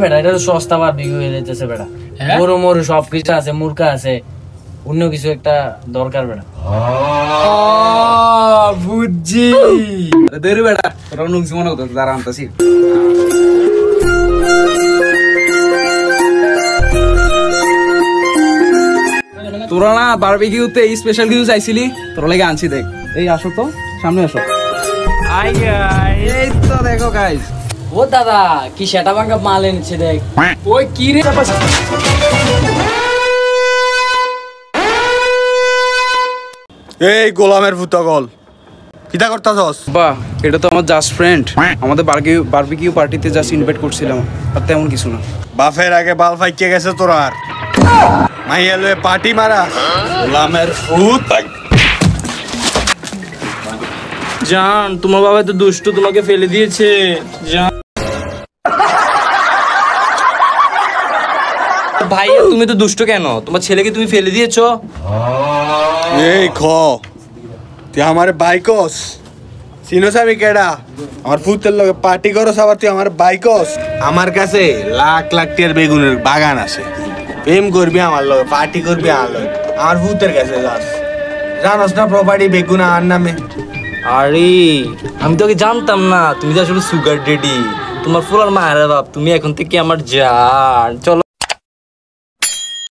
বেটা এটা তো সস্তা বারবিকিউ হয়ে যাইতেছে বেটা, গরু মরু সবকিছু আছে, মুরগা আছে, অন্য কিছু একটা দরকার বেটা। বুঝছি দেরি বেটা, তোরা নুংছি মনে হতো যারা আনতাছি। তোরা না বারবিকিউতে স্পেশাল কিছু চাইছিলি, তোরা লাগে আনছি দেখ। এই আসো তো, সামনে আসো। এই তো দেখো গাইস। ও দাদা কি সেটা ভাঙ্গা মাল এনেছে দেখ। ওই কি রে, এই গোলামের ফুতগল কিটা করতাছস? বাহ, এটা তো আমার জাস্ট ফ্রেন্ড, আমাদের বারবিকিউ পার্টিতে জাস্ট ইনভাইট করছিলাম, আর তেমন কিছু না। বাফের আগে বাল ফাইকে গেছে তোরা, আর মাইয়া লয়ে পার্টি মারা গোলামের ফুত। জান তোমার বাবা তো দুষ্ট, তোমাকে ফেলে দিয়েছে জান। ভাইয়া তুমি তো দুষ্ট কেন? তোমার ছেলেকে তুমি ফেলে দিয়েছো। এই খ তুই আমার বাইকস চিনোস আমি কেডা? আমার ফুতের লগে পার্টি করস, আবার তুই আমার বাইকস? আমার কাছে লাখ লাখ টিয়ার বেগুনের বাগান আছে, প্রেম করবি আমার লগে, পার্টি করবি আমার লগে, আমার ফুতের কাছে যাস? জানোস না প্রপার্টি বেগুন আমার নামে। আরে আমি তোকে জানতাম না তুমি যে আসলে সুগার ডেডি, তোমার ফুলার মায়ের বাপ, তুমি এখন থেকে আমার জান। চলো